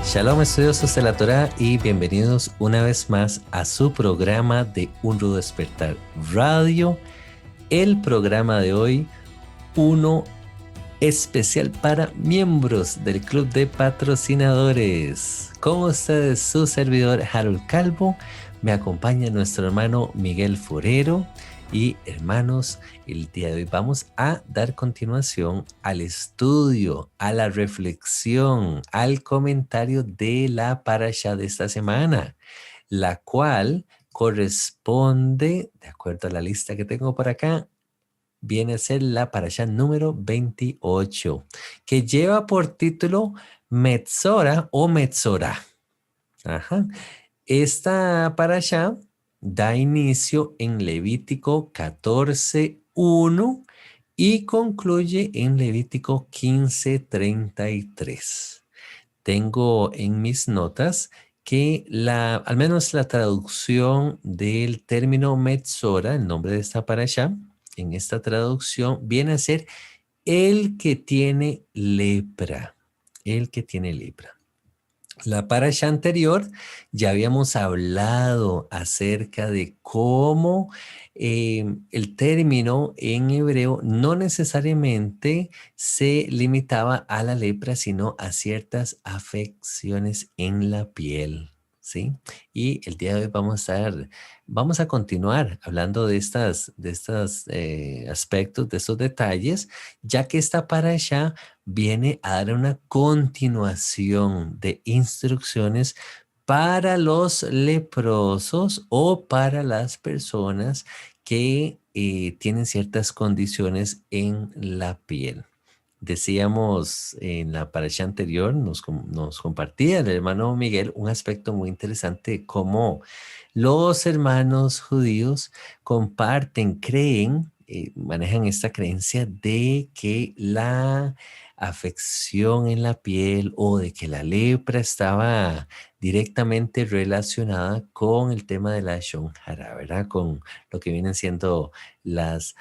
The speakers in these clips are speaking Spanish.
Shalom estudiosos de la Torá y bienvenidos una vez más a su programa de Un Rudo Despertar Radio. El programa de hoy, uno especial para miembros del Club de Patrocinadores. Con ustedes su servidor Harold Calvo, me acompaña nuestro hermano Miguel Forero. Y hermanos, el día de hoy vamos a dar continuación al estudio, a la reflexión, al comentario de la parasha de esta semana, la cual corresponde, de acuerdo a la lista que tengo por acá, viene a ser la parasha número 28, que lleva por título Metzora o Metzora. Esta parasha da inicio en Levítico 14:1 y concluye en Levítico 15:33. Tengo en mis notas que al menos la traducción del término Metzora, el nombre de esta parasha, en esta traducción viene a ser el que tiene lepra. El que tiene lepra. La parasha anterior ya habíamos hablado acerca de cómo el término en hebreo no necesariamente se limitaba a la lepra, sino a ciertas afecciones en la piel, ¿sí? Y el día de hoy vamos a continuar hablando de estos aspectos, de estos detalles, ya que esta parasha viene a dar una continuación de instrucciones para los leprosos o para las personas que tienen ciertas condiciones en la piel. Decíamos en la parasha anterior, nos compartía el hermano Miguel un aspecto muy interesante de cómo los hermanos judíos creen, manejan esta creencia de que la afección en la piel o de que la lepra estaba directamente relacionada con el tema de la Shon Hara, ¿verdad? Con lo que vienen siendo las,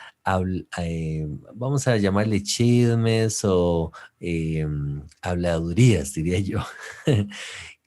vamos a llamarle chismes o habladurías, diría yo.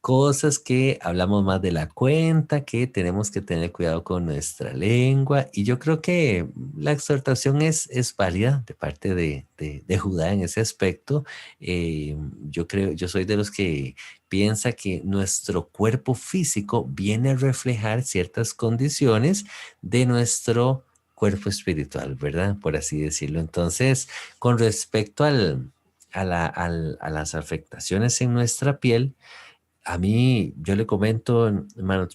Cosas que hablamos más de la cuenta, que tenemos que tener cuidado con nuestra lengua. Y yo creo que la exhortación es válida de parte de Judá en ese aspecto. Yo soy de los que piensa que nuestro cuerpo físico viene a reflejar ciertas condiciones de nuestro cuerpo espiritual, ¿verdad? Por así decirlo. Entonces, con respecto a las afectaciones en nuestra piel, a mí, yo le comento, hermano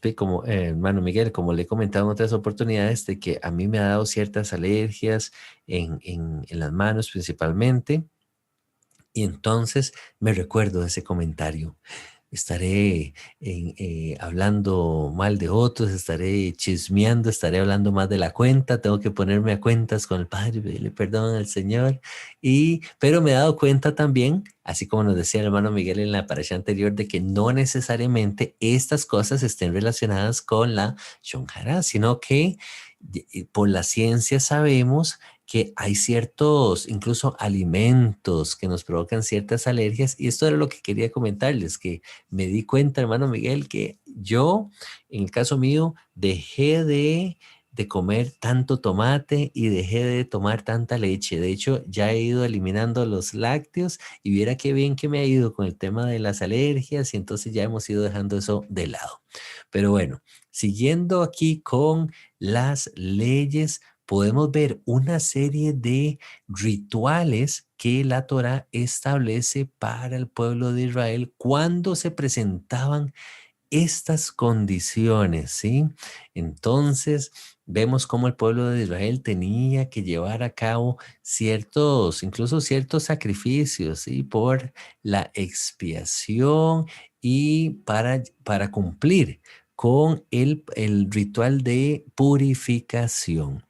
Miguel, como le he comentado en otras oportunidades, de que a mí me ha dado ciertas alergias en las manos principalmente. Y entonces me recuerdo de ese comentario. Estaré hablando mal de otros, estaré chismeando, estaré hablando más de la cuenta, tengo que ponerme a cuentas con el Padre, pedirle perdón al Señor. Pero me he dado cuenta también, así como nos decía el hermano Miguel en la parasha anterior, de que no necesariamente estas cosas estén relacionadas con la Shon Hara, sino que por la ciencia sabemos que hay ciertos, incluso alimentos que nos provocan ciertas alergias, y esto era lo que quería comentarles, que me di cuenta, hermano Miguel, que yo, en el caso mío, dejé de comer tanto tomate y dejé de tomar tanta leche. De hecho, ya he ido eliminando los lácteos y viera qué bien que me ha ido con el tema de las alergias, y entonces ya hemos ido dejando eso de lado. Pero bueno, siguiendo aquí con las leyes, podemos ver una serie de rituales que la Torá establece para el pueblo de Israel cuando se presentaban estas condiciones, ¿sí? Entonces, vemos cómo el pueblo de Israel tenía que llevar a cabo incluso ciertos sacrificios, ¿sí? Por la expiación y para cumplir con el ritual de purificación.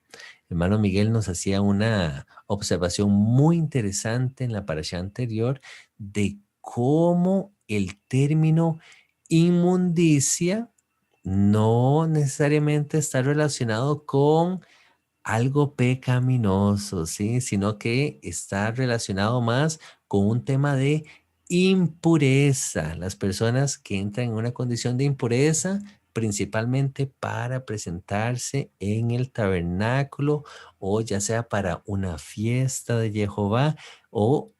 Hermano Miguel nos hacía una observación muy interesante en la parasha anterior de cómo el término inmundicia no necesariamente está relacionado con algo pecaminoso, ¿sí? Sino que está relacionado más con un tema de impureza. Las personas que entran en una condición de impureza, principalmente para presentarse en el tabernáculo o ya sea para una fiesta de Jehová o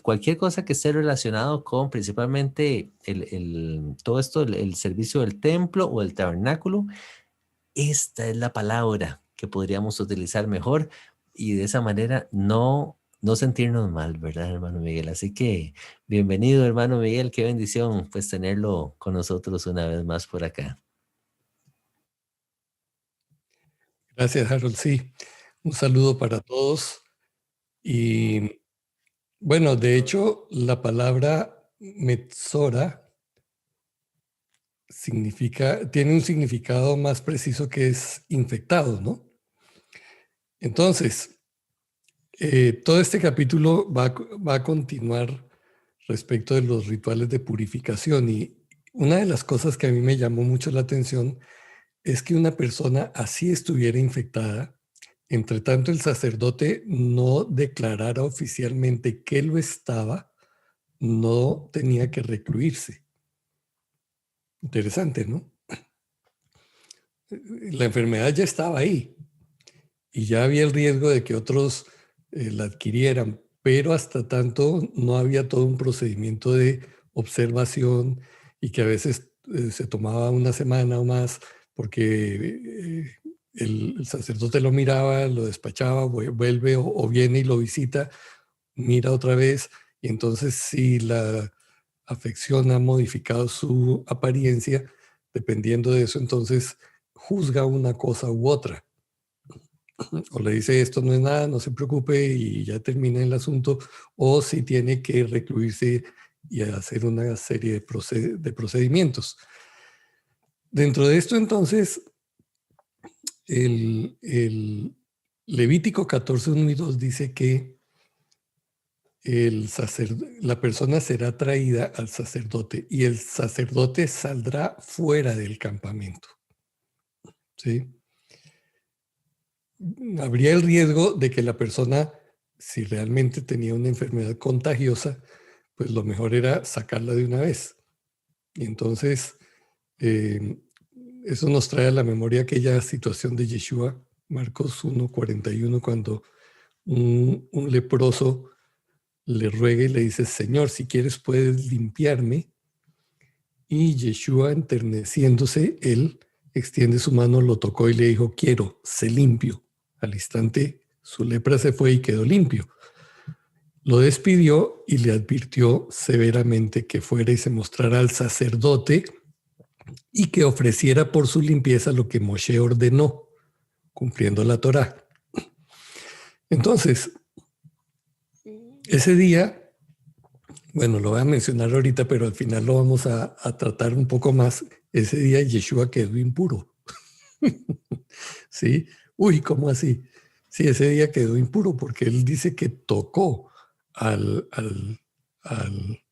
cualquier cosa que esté relacionado con principalmente todo esto, el servicio del templo o el tabernáculo. Esta es la palabra que podríamos utilizar mejor y de esa manera no sentirnos mal, ¿verdad, hermano Miguel? Así que bienvenido, hermano Miguel, qué bendición pues tenerlo con nosotros una vez más por acá. Gracias, Harold. Sí, un saludo para todos. Y bueno, de hecho, la palabra metzora tiene un significado más preciso que es infectado, ¿no? Entonces, todo este capítulo va a continuar respecto de los rituales de purificación y una de las cosas que a mí me llamó mucho la atención es que una persona así estuviera infectada, entre tanto el sacerdote no declarara oficialmente que lo estaba, no tenía que recluirse. Interesante, ¿no? La enfermedad ya estaba ahí y ya había el riesgo de que otros la adquirieran, pero hasta tanto no había todo un procedimiento de observación y que a veces se tomaba una semana o más porque el sacerdote lo miraba, lo despachaba, vuelve o viene y lo visita, mira otra vez y entonces si la afección ha modificado su apariencia, dependiendo de eso, entonces juzga una cosa u otra. O le dice esto no es nada, no se preocupe y ya termina el asunto, o si tiene que recluirse y hacer una serie de procedimientos. Dentro de esto entonces, el Levítico 14, 1 y 2 dice que la persona será traída al sacerdote y el sacerdote saldrá fuera del campamento. ¿Sí? Habría el riesgo de que la persona, si realmente tenía una enfermedad contagiosa, pues lo mejor era sacarla de una vez. Y entonces, eso nos trae a la memoria aquella situación de Yeshua, Marcos 1:41, cuando un leproso le ruega y le dice, Señor, si quieres puedes limpiarme. Y Yeshua, enterneciéndose, él extiende su mano, lo tocó y le dijo, quiero, sé limpio. Al instante, su lepra se fue y quedó limpio. Lo despidió y le advirtió severamente que fuera y se mostrara al sacerdote y que ofreciera por su limpieza lo que Moshe ordenó, cumpliendo la Torá. Entonces, ese día, bueno, lo voy a mencionar ahorita, pero al final lo vamos a tratar un poco más. Ese día Yeshua quedó impuro. ¿Sí? Uy, ¿cómo así? Sí, ese día quedó impuro porque él dice que tocó al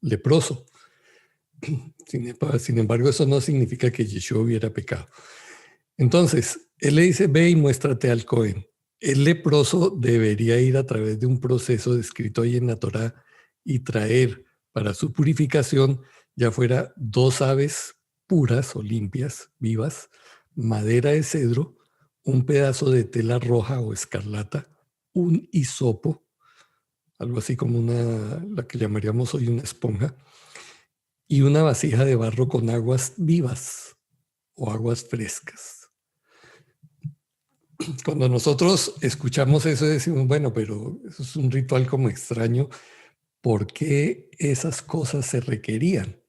leproso. Sin embargo, eso no significa que Yeshua hubiera pecado. Entonces, él le dice, ve y muéstrate al Cohen. El leproso debería ir a través de un proceso descrito ahí en la Torá y traer para su purificación ya fuera 2 aves puras o limpias, vivas, madera de cedro, un pedazo de tela roja o escarlata, un hisopo, algo así como la que llamaríamos hoy una esponja, y una vasija de barro con aguas vivas o aguas frescas. Cuando nosotros escuchamos eso decimos, bueno, pero eso es un ritual como extraño, ¿por qué esas cosas se requerían?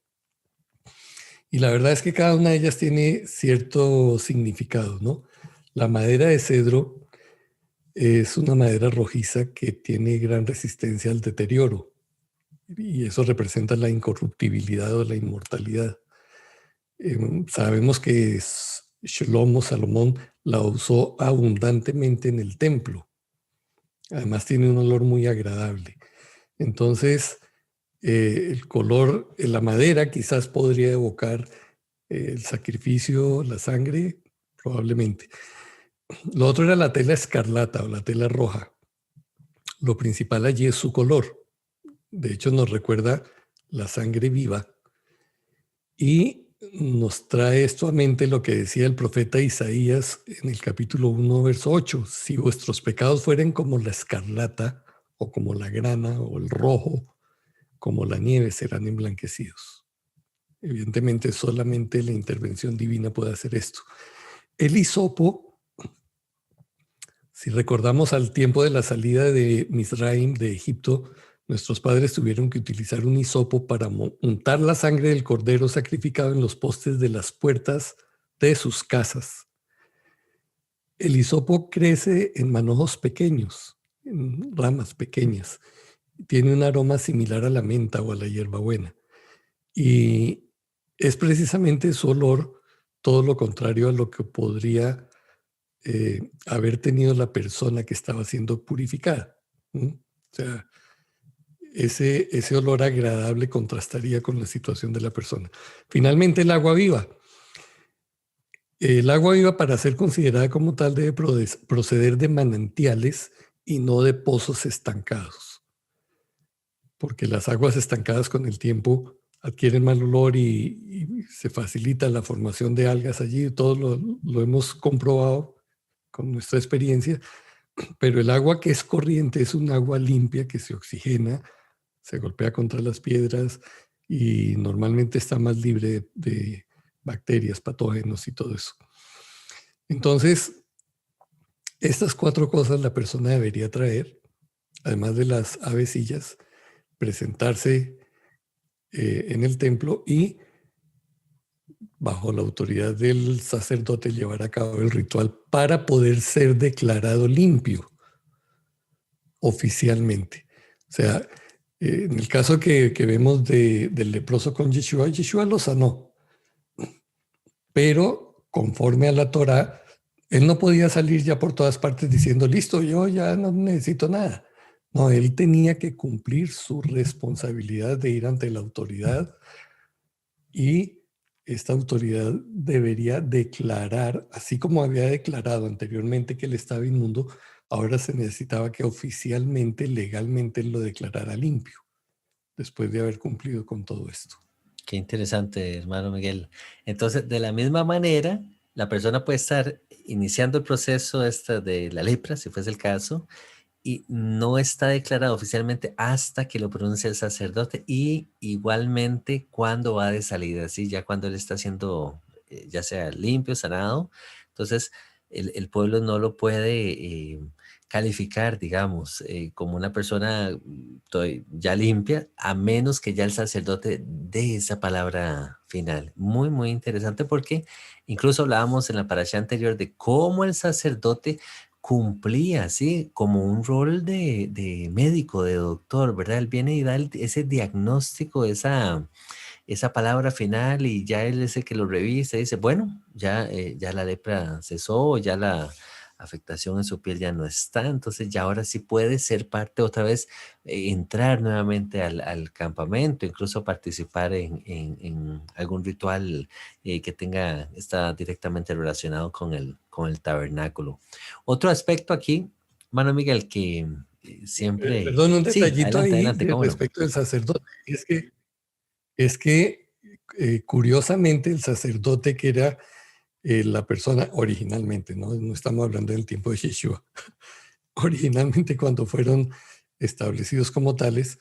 Y la verdad es que cada una de ellas tiene cierto significado, ¿no? La madera de cedro es una madera rojiza que tiene gran resistencia al deterioro y eso representa la incorruptibilidad o la inmortalidad. Sabemos que Shlomo, Salomón, la usó abundantemente en el templo. Además tiene un olor muy agradable. Entonces, el color, la madera quizás podría evocar el sacrificio, la sangre, probablemente. Lo otro era la tela escarlata o la tela roja. Lo principal allí es su color. De hecho, nos recuerda la sangre viva, y nos trae esto a mente lo que decía el profeta Isaías en el capítulo 1, verso 8: si vuestros pecados fueren como la escarlata, o como la grana, o el rojo, como la nieve, serán emblanquecidos. Evidentemente, solamente la intervención divina puede hacer esto. El hisopo, si recordamos al tiempo de la salida de Misraim, de Egipto, nuestros padres tuvieron que utilizar un hisopo para untar la sangre del cordero sacrificado en los postes de las puertas de sus casas. El hisopo crece en manojos pequeños, en ramas pequeñas. Tiene un aroma similar a la menta o a la hierbabuena. Y es precisamente su olor todo lo contrario a lo que podría haber tenido la persona que estaba siendo purificada. O sea, ese olor agradable contrastaría con la situación de la persona. Finalmente, el agua viva. El agua viva, para ser considerada como tal, debe proceder de manantiales y no de pozos estancados, porque las aguas estancadas con el tiempo adquieren mal olor y se facilita la formación de algas allí. Todos lo hemos comprobado con nuestra experiencia, pero el agua que es corriente es un agua limpia que se oxigena, se golpea contra las piedras y normalmente está más libre de bacterias, patógenos y todo eso. Entonces, estas 4 cosas la persona debería traer, además de las avecillas: presentarse en el templo y, bajo la autoridad del sacerdote, llevar a cabo el ritual para poder ser declarado limpio oficialmente. O sea, en el caso que vemos del leproso con Yeshua, Yeshua lo sanó, pero conforme a la Torá, él no podía salir ya por todas partes diciendo: listo, yo ya no necesito nada. No, él tenía que cumplir su responsabilidad de ir ante la autoridad, y esta autoridad debería declarar, así como había declarado anteriormente que él estaba inmundo, ahora se necesitaba que oficialmente, legalmente, él lo declarara limpio, después de haber cumplido con todo esto. Qué interesante, hermano Miguel. Entonces, de la misma manera, la persona puede estar iniciando el proceso de la lepra, si fuese el caso, y no está declarado oficialmente hasta que lo pronuncie el sacerdote, y igualmente cuando va de salida, ¿sí? Ya cuando él está siendo, ya sea limpio, sanado, entonces el pueblo no lo puede calificar, digamos, como una persona ya limpia, a menos que ya el sacerdote dé esa palabra final. Muy, muy interesante, porque incluso hablábamos en la parasha anterior de cómo el sacerdote cumplía, ¿sí? Como un rol de médico, de doctor, ¿verdad? Él viene y da ese diagnóstico, esa palabra final, y ya él es el que lo revisa y dice: bueno, ya la lepra cesó, ya la afectación en su piel ya no está, entonces ya ahora sí puede ser parte otra vez, entrar nuevamente al campamento, incluso participar en algún ritual está directamente relacionado con el tabernáculo. Otro aspecto aquí, mano Miguel, que siempre... Perdón, un Sí, detallito adelante, ahí adelante, cómo no. respecto del sacerdote. Es que curiosamente, el sacerdote, que era la persona originalmente, ¿no? Estamos hablando del tiempo de Yeshua, originalmente, cuando fueron establecidos como tales,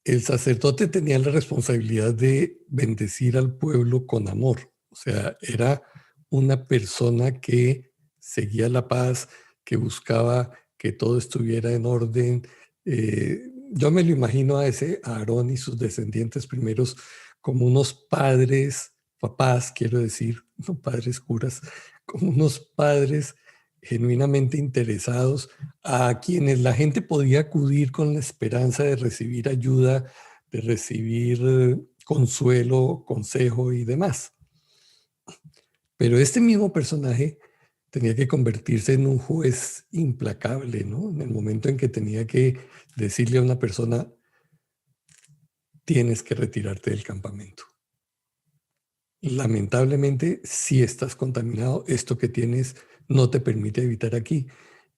el sacerdote tenía la responsabilidad de bendecir al pueblo con amor. O sea, era una persona que seguía la paz, que buscaba que todo estuviera en orden. Yo me lo imagino a ese Aarón y sus descendientes primeros como unos padres, papás, quiero decir, no padres curas, como unos padres genuinamente interesados, a quienes la gente podía acudir con la esperanza de recibir ayuda, de recibir consuelo, consejo y demás. Pero este mismo personaje tenía que convertirse en un juez implacable, ¿no? En el momento en que tenía que decirle a una persona: tienes que retirarte del campamento. Lamentablemente, si estás contaminado, esto que tienes no te permite evitar aquí.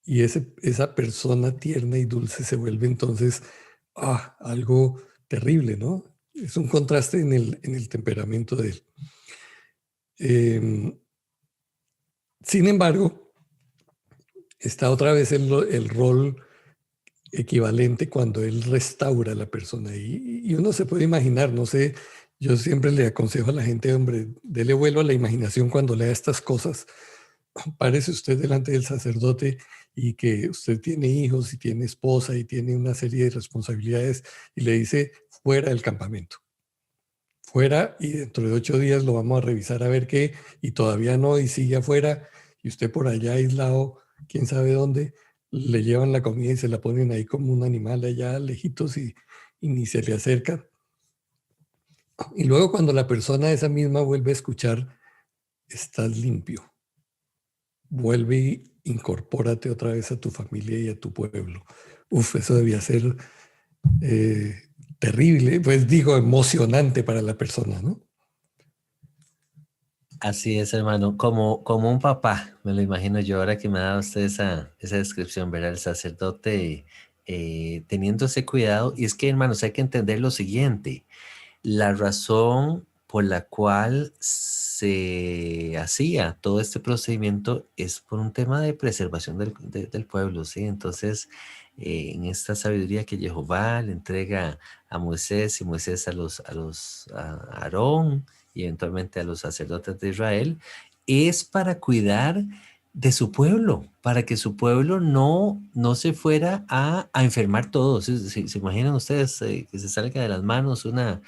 Y esa persona tierna y dulce se vuelve entonces algo terrible, ¿no? Es un contraste en el temperamento de él. Sin embargo, está otra vez el rol equivalente cuando él restaura a la persona. Y uno se puede imaginar, no sé, yo siempre le aconsejo a la gente, hombre, dele vuelo a la imaginación cuando lea estas cosas. Párese usted delante del sacerdote y que usted tiene hijos y tiene esposa y tiene una serie de responsabilidades y le dice fuera del campamento. Fuera y dentro de 8 días lo vamos a revisar a ver qué y todavía no y sigue afuera y usted por allá aislado, quién sabe dónde, le llevan la comida y se la ponen ahí como un animal allá lejitos y ni se le acerca. Y luego cuando la persona esa misma vuelve a escuchar, estás limpio, vuelve y incorpórate otra vez a tu familia y a tu pueblo. Uf, eso debía ser eh, terrible, pues digo, emocionante para la persona, ¿no? Así es, hermano, como un papá, me lo imagino yo, ahora que me ha dado usted esa descripción, ¿verdad? El sacerdote teniendo ese cuidado. Y es que, hermanos, hay que entender lo siguiente. La razón por la cual se hacía todo este procedimiento es por un tema de preservación del pueblo, ¿sí? Entonces, en esta sabiduría que Jehová le entrega a Moisés y Moisés a Aarón y eventualmente a los sacerdotes de Israel, es para cuidar de su pueblo, para que su pueblo no se fuera a enfermar todos. ¿Se imaginan ustedes que se salga de las manos una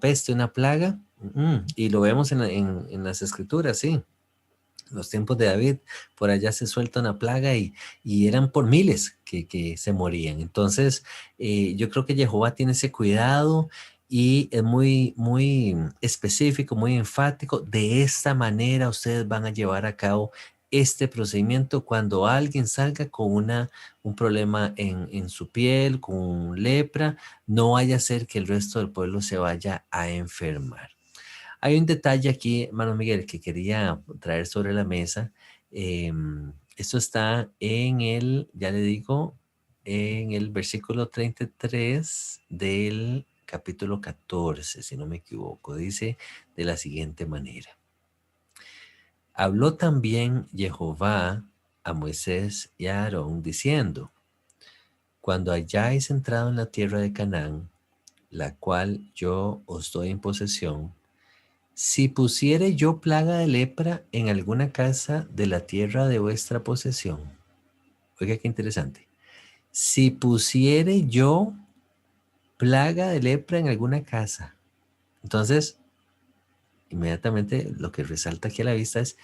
peste, una plaga? Y lo vemos en las escrituras, sí. En los tiempos de David, por allá se suelta una plaga y eran por miles que se morían. Entonces, yo creo que Jehová tiene ese cuidado y es muy específico, muy enfático. De esta manera ustedes van a llevar a cabo este procedimiento cuando alguien salga con un problema en su piel, con lepra, no vaya a ser que el resto del pueblo se vaya a enfermar. Hay un detalle aquí, hermano Miguel, que quería traer sobre la mesa. Esto está ya le digo, en el versículo 33 del capítulo 14, si no me equivoco. Dice de la siguiente manera. Habló también Jehová a Moisés y a Aarón diciendo, cuando hayáis entrado en la tierra de Canaán, la cual yo os doy en posesión, si pusiere yo plaga de lepra en alguna casa de la tierra de vuestra posesión. Oiga qué interesante. Si pusiere yo plaga de lepra en alguna casa. Entonces, inmediatamente lo que resalta aquí a la vista es,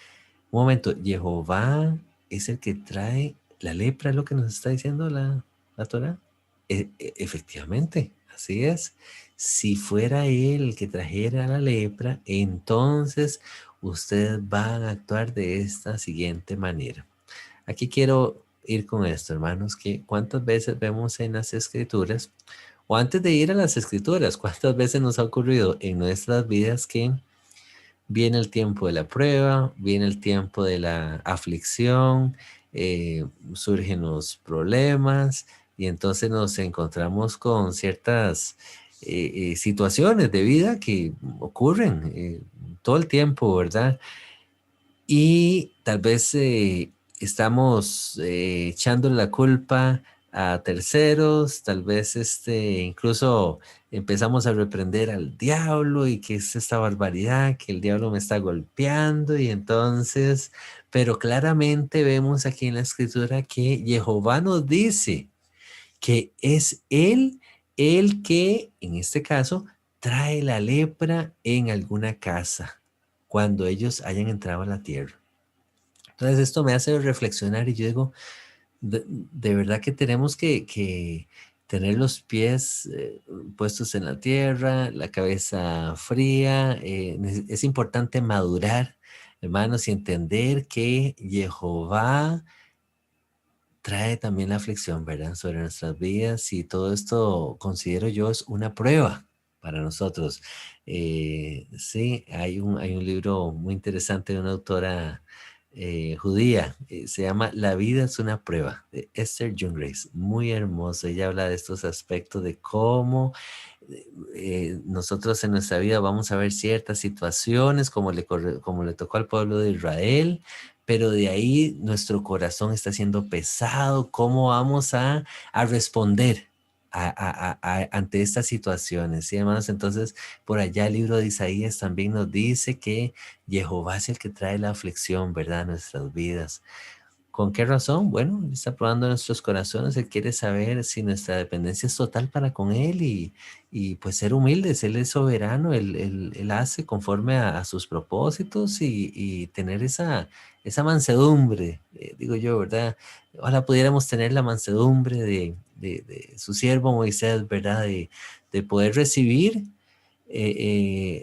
un momento, Jehová es el que trae la lepra, es lo que nos está diciendo la Torah. Efectivamente, así es. Si fuera él el que trajera la lepra, entonces ustedes van a actuar de esta siguiente manera. Aquí quiero ir con esto, hermanos, que cuántas veces vemos en las escrituras, o antes de ir a las escrituras, cuántas veces nos ha ocurrido en nuestras vidas que viene el tiempo de la prueba, viene el tiempo de la aflicción, surgen los problemas y entonces nos encontramos con ciertas situaciones de vida que ocurren todo el tiempo, ¿verdad? Y tal vez estamos echándole la culpa a terceros, tal vez incluso empezamos a reprender al diablo y que es esta barbaridad, que el diablo me está golpeando y entonces, pero claramente vemos aquí en la escritura que Jehová nos dice que es Él el que, en este caso, trae la lepra en alguna casa cuando ellos hayan entrado a la tierra. Entonces esto me hace reflexionar y yo digo, de verdad que tenemos que tener los pies puestos en la tierra, la cabeza fría. Es importante madurar, hermanos, y entender que Jehová trae también la aflicción, ¿verdad? Sobre nuestras vidas y todo esto considero yo es una prueba para nosotros. Sí, hay un libro muy interesante de una autora judía. Se llama La vida es una prueba, de Esther John Grace. Muy hermoso. Ella habla de estos aspectos de cómo nosotros en nuestra vida vamos a ver ciertas situaciones como le tocó al pueblo de Israel, pero de ahí nuestro corazón está siendo pesado. ¿Cómo vamos a responder ante estas situaciones? ¿Sí, hermanos? Entonces, por allá el libro de Isaías también nos dice que Jehová es el que trae la aflicción, ¿verdad?, a nuestras vidas. ¿Con qué razón? Bueno, Él está probando nuestros corazones. Él quiere saber si nuestra dependencia es total para con Él y pues ser humildes. Él es soberano, Él hace conforme a sus propósitos y tener esa mansedumbre, digo yo, ¿verdad? Ojalá pudiéramos tener la mansedumbre de su siervo Moisés, ¿verdad? De poder recibir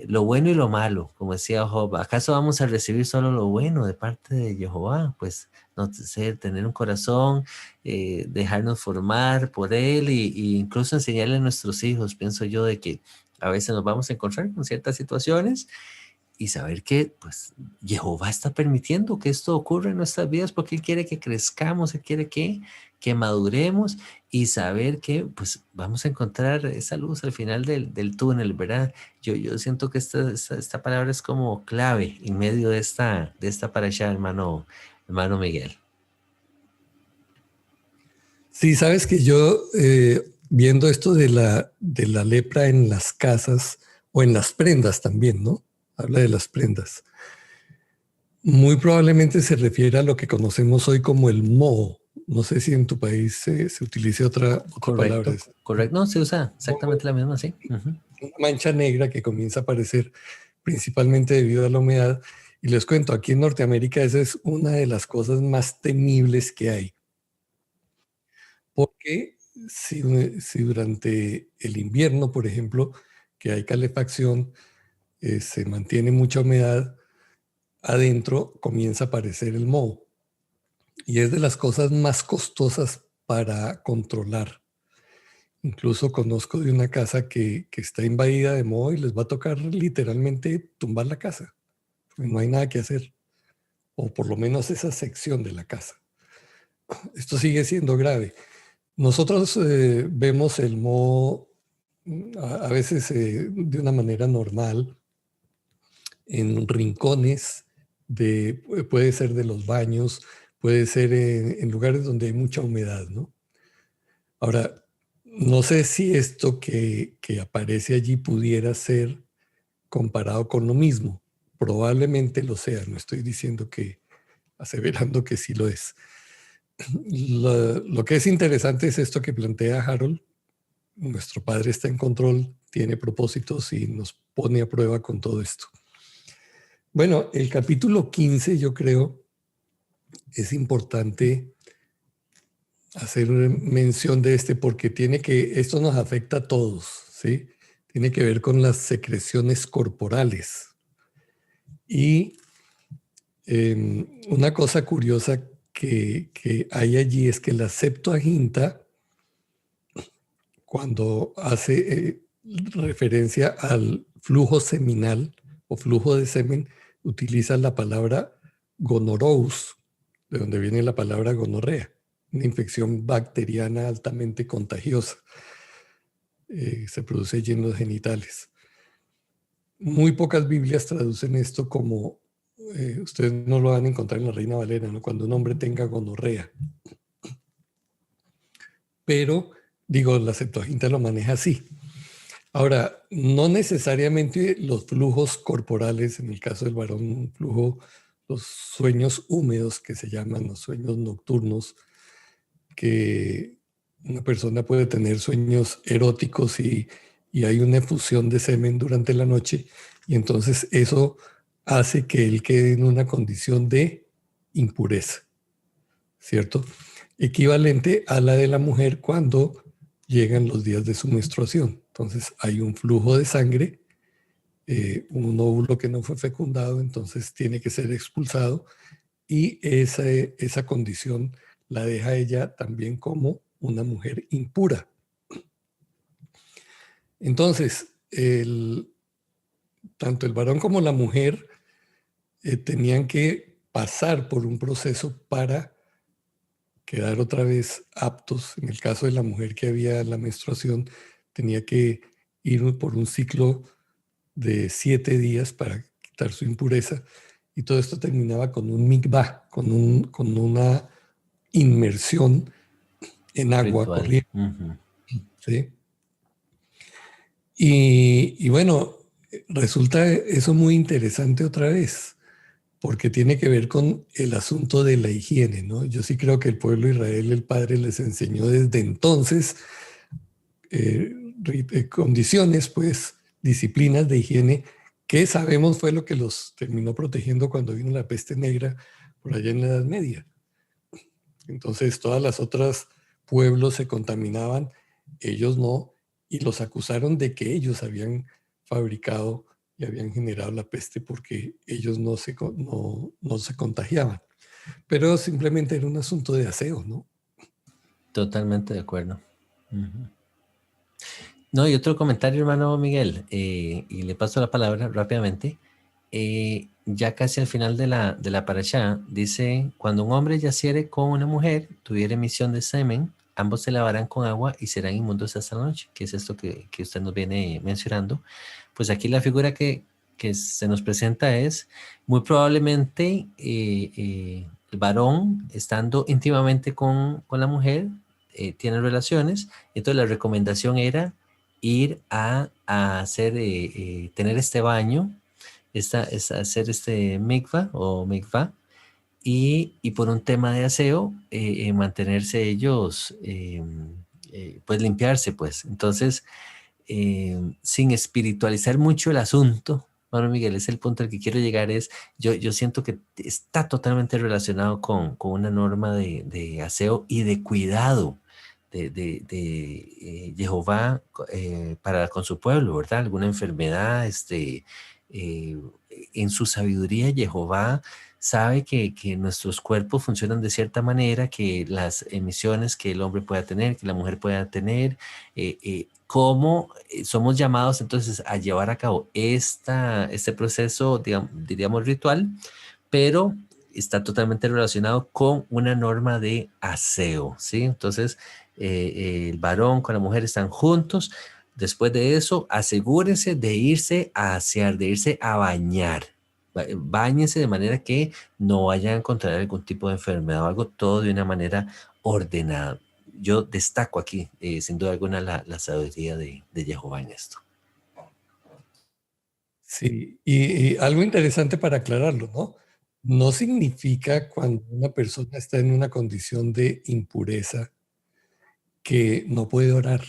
lo bueno y lo malo, como decía Job. ¿Acaso vamos a recibir solo lo bueno de parte de Jehová? Pues no sé, tener un corazón, dejarnos formar por él y incluso enseñarle a nuestros hijos. Pienso yo de que a veces nos vamos a encontrar con ciertas situaciones y saber que pues Jehová está permitiendo que esto ocurra en nuestras vidas porque Él quiere que crezcamos, Él quiere que maduremos y saber que pues vamos a encontrar esa luz al final del túnel, ¿verdad? Yo siento que esta palabra es como clave en medio de esta parasha, hermano Miguel. Sí, sabes que yo, viendo esto de la lepra en las casas o en las prendas también, ¿no? Habla de las prendas. Muy probablemente se refiere a lo que conocemos hoy como el moho. No sé si en tu país se utilice otra palabra. Correcto, correcto. No, se usa exactamente la misma, sí. Ujú. Una mancha negra que comienza a aparecer principalmente debido a la humedad. Y les cuento, aquí en Norteamérica esa es una de las cosas más temibles que hay. Porque si durante el invierno, por ejemplo, que hay calefacción, se mantiene mucha humedad, adentro comienza a aparecer el moho. Y es de las cosas más costosas para controlar. Incluso conozco de una casa que está invadida de moho y les va a tocar literalmente tumbar la casa. No hay nada que hacer, o por lo menos esa sección de la casa. Esto sigue siendo grave. Nosotros vemos el moho a veces de una manera normal, en rincones, puede ser de los baños, puede ser en lugares donde hay mucha humedad, ¿no? Ahora, no sé si esto que aparece allí pudiera ser comparado con lo mismo. Probablemente lo sea, no estoy diciendo aseverando que sí lo es. Lo que es interesante es esto que plantea Harold. Nuestro Padre está en control, tiene propósitos y nos pone a prueba con todo esto. Bueno, el capítulo 15 yo creo es importante hacer mención de este porque esto nos afecta a todos, ¿sí? Tiene que ver con las secreciones corporales. Y una cosa curiosa que hay allí es que la Septuaginta, cuando hace referencia al flujo seminal o flujo de semen, utiliza la palabra gonorrhous, de donde viene la palabra gonorrea, una infección bacteriana altamente contagiosa. Se produce allí en los genitales. Muy pocas Biblias traducen esto como, ustedes no lo van a encontrar en la Reina Valera, ¿no? Cuando un hombre tenga gonorrea. Pero, digo, la Septuaginta lo maneja así. Ahora, no necesariamente los flujos corporales, en el caso del varón, un flujo, los sueños húmedos que se llaman los sueños nocturnos, que una persona puede tener sueños eróticos y hay una efusión de semen durante la noche y entonces eso hace que él quede en una condición de impureza, ¿cierto? Equivalente a la de la mujer cuando llegan los días de su menstruación. Entonces hay un flujo de sangre, un óvulo que no fue fecundado, entonces tiene que ser expulsado y esa condición la deja ella también como una mujer impura. Entonces, tanto el varón como la mujer tenían que pasar por un proceso para quedar otra vez aptos. En el caso de la mujer que había la menstruación, tenía que ir por un ciclo de 7 días para quitar su impureza. Y todo esto terminaba con un mikvah, con una inmersión en agua Ritual. corriente. Ujú. ¿Sí? Y bueno, resulta eso muy interesante otra vez, porque tiene que ver con el asunto de la higiene, ¿no? Yo sí creo que el pueblo de Israel, el Padre les enseñó desde entonces eh, condiciones, pues, disciplinas de higiene que sabemos fue lo que los terminó protegiendo cuando vino la peste negra por allá en la Edad Media. Entonces, todas las otras pueblos se contaminaban, ellos no, y los acusaron de que ellos habían fabricado y habían generado la peste porque ellos no se contagiaban. Pero simplemente era un asunto de aseo, ¿no? Totalmente de acuerdo. Ujú. No, y otro comentario, hermano Miguel, y le paso la palabra rápidamente. Ya casi al final de la parashá, dice, cuando un hombre yaciere con una mujer, tuviera emisión de semen, ambos se lavarán con agua y serán inmundos hasta la noche, que es esto que usted nos viene mencionando. Pues aquí la figura que se nos presenta es, muy probablemente, el varón, estando íntimamente con la mujer, tiene relaciones, entonces la recomendación era ir a hacer, tener este baño, hacer este mikvah o mikvah, y por un tema de aseo, mantenerse ellos, pues limpiarse, pues. Entonces, sin espiritualizar mucho el asunto, bueno, Miguel, es el punto al que quiero llegar, es, yo siento que está totalmente relacionado con una norma de aseo y de cuidado de Jehová, para con su pueblo, ¿verdad? Alguna enfermedad, eh, en su sabiduría, Jehová sabe que nuestros cuerpos funcionan de cierta manera, que las emisiones que el hombre pueda tener, que la mujer pueda tener, cómo somos llamados entonces a llevar a cabo este proceso, diríamos ritual, pero está totalmente relacionado con una norma de aseo, ¿sí? Entonces, el varón con la mujer están juntos. Después de eso, asegúrense de irse a asear, de irse a bañar. Báñense de manera que no vayan a contraer algún tipo de enfermedad o algo, todo de una manera ordenada. Yo destaco aquí, sin duda alguna, la sabiduría de Jehová en esto. Sí, y algo interesante para aclararlo, ¿no? No significa cuando una persona está en una condición de impureza que no puede orar,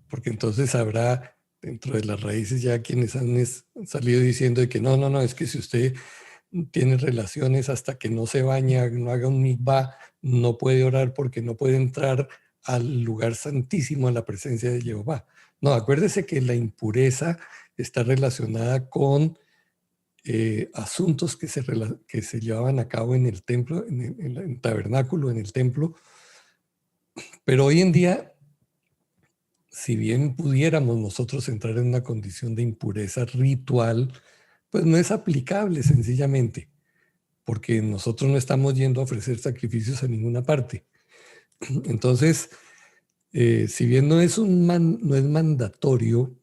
porque entonces habrá dentro de las raíces ya quienes han salido diciendo de que no, no, no, es que si usted tiene relaciones hasta que no se baña, no haga un mikvah, no puede orar porque no puede entrar al lugar santísimo, a la presencia de Jehová. No, acuérdese que la impureza está relacionada con asuntos que se llevaban a cabo en el templo, en el tabernáculo, en el templo, pero hoy en día, si bien pudiéramos nosotros entrar en una condición de impureza ritual, pues no es aplicable sencillamente, porque nosotros no estamos yendo a ofrecer sacrificios a ninguna parte. Entonces, si bien no es mandatorio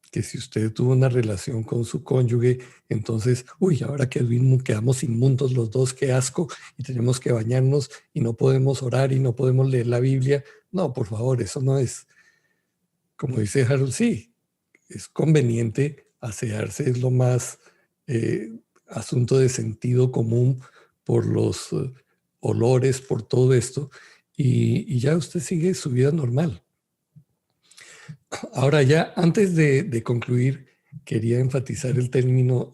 que si usted tuvo una relación con su cónyuge, entonces, uy, ahora que quedamos inmundos los dos, qué asco, y tenemos que bañarnos y no podemos orar y no podemos leer la Biblia. No, por favor, eso no es, como dice Harold, sí, es conveniente asearse, es lo más asunto de sentido común por los olores, por todo esto, y ya usted sigue su vida normal. Ahora ya, antes de concluir, quería enfatizar el término,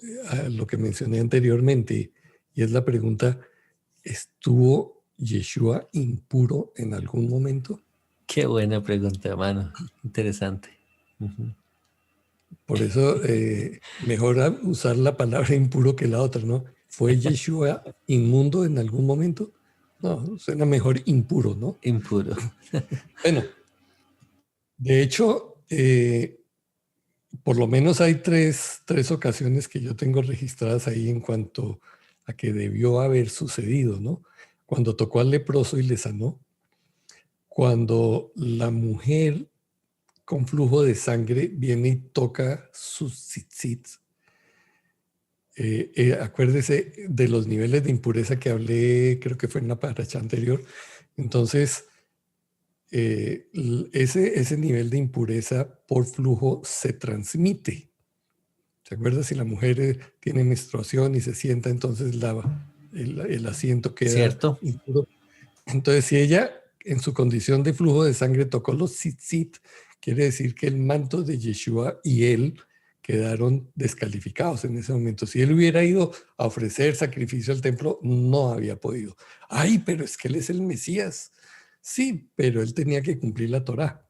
lo que mencioné anteriormente, y es la pregunta, ¿estuvo Yeshua impuro en algún momento? Qué buena pregunta, hermano. Interesante. Ujú. Por eso, mejor usar la palabra impuro que la otra, ¿no? ¿Fue Yeshua inmundo en algún momento? No, suena mejor impuro, ¿no? Impuro. Bueno, de hecho, por lo menos hay tres ocasiones que yo tengo registradas ahí en cuanto a que debió haber sucedido, ¿no? Cuando tocó al leproso y le sanó, cuando la mujer con flujo de sangre viene y toca sus tzitzit. Acuérdese de los niveles de impureza que hablé, creo que fue en la paracha anterior. Entonces, ese nivel de impureza por flujo se transmite. ¿Se acuerda? Si la mujer tiene menstruación y se sienta, entonces el asiento queda ¿Cierto? impuro. Entonces, si ella en su condición de flujo de sangre tocó los tzitzit, quiere decir que el manto de Yeshua y él quedaron descalificados en ese momento. Si él hubiera ido a ofrecer sacrificio al templo, no había podido. Ay, pero es que él es el Mesías. Sí, pero él tenía que cumplir la Torá.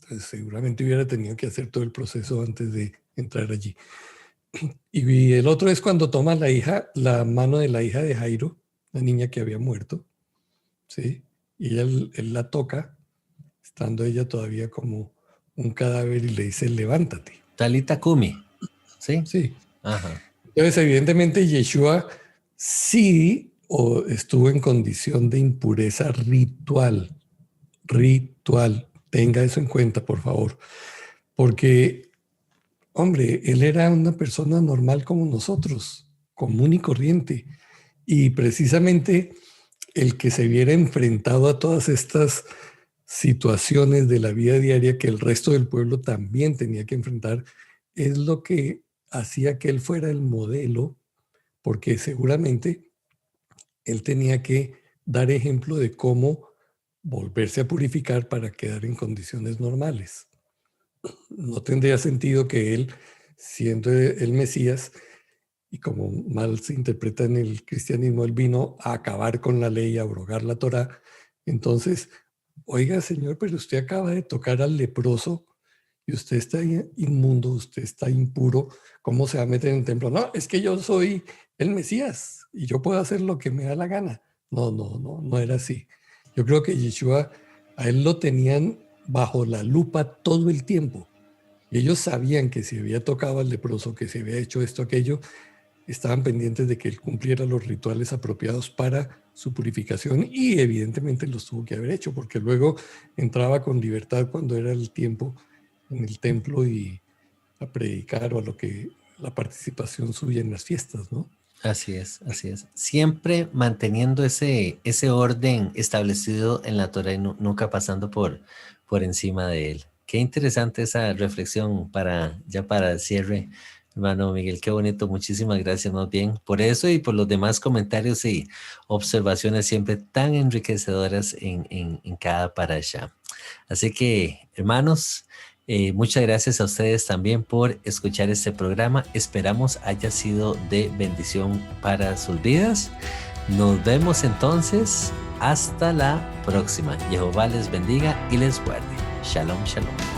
Entonces, seguramente hubiera tenido que hacer todo el proceso antes de entrar allí. Y el otro es cuando toma la mano de la hija de Jairo, la niña que había muerto, ¿sí? Y él la toca, estando ella todavía como un cadáver, y le dice, levántate. Talita Kumi, ¿sí? Sí. Ajá. Entonces, evidentemente, Yeshua sí estuvo en condición de impureza ritual. Tenga eso en cuenta, por favor. Porque, hombre, él era una persona normal como nosotros, común y corriente. Y precisamente el que se viera enfrentado a todas estas situaciones de la vida diaria que el resto del pueblo también tenía que enfrentar, es lo que hacía que él fuera el modelo, porque seguramente él tenía que dar ejemplo de cómo volverse a purificar para quedar en condiciones normales. No tendría sentido que él, siendo el Mesías, y como mal se interpreta en el cristianismo, él vino a acabar con la ley, a abrogar la Torá. Entonces, oiga, Señor, pero usted acaba de tocar al leproso y usted está inmundo, usted está impuro, ¿cómo se va a meter en el templo? No, es que yo soy el Mesías y yo puedo hacer lo que me da la gana. No era así. Yo creo que Yeshua, a él lo tenían bajo la lupa todo el tiempo. Y ellos sabían que si había tocado al leproso, que si había hecho esto, aquello, estaban pendientes de que él cumpliera los rituales apropiados para su purificación, y evidentemente los tuvo que haber hecho, porque luego entraba con libertad cuando era el tiempo en el templo y a predicar, o a lo que la participación suya en las fiestas, ¿no? Así es, así es. Siempre manteniendo ese orden establecido en la Torah y nunca pasando por encima de él. Qué interesante esa reflexión para el cierre, hermano Miguel. Qué bonito. Muchísimas gracias más bien por eso y por los demás comentarios y observaciones siempre tan enriquecedoras en cada parasha. Así que, hermanos, muchas gracias a ustedes también por escuchar este programa. Esperamos haya sido de bendición para sus vidas. Nos vemos entonces. Hasta la próxima. Jehová les bendiga y les guarde. Shalom, shalom.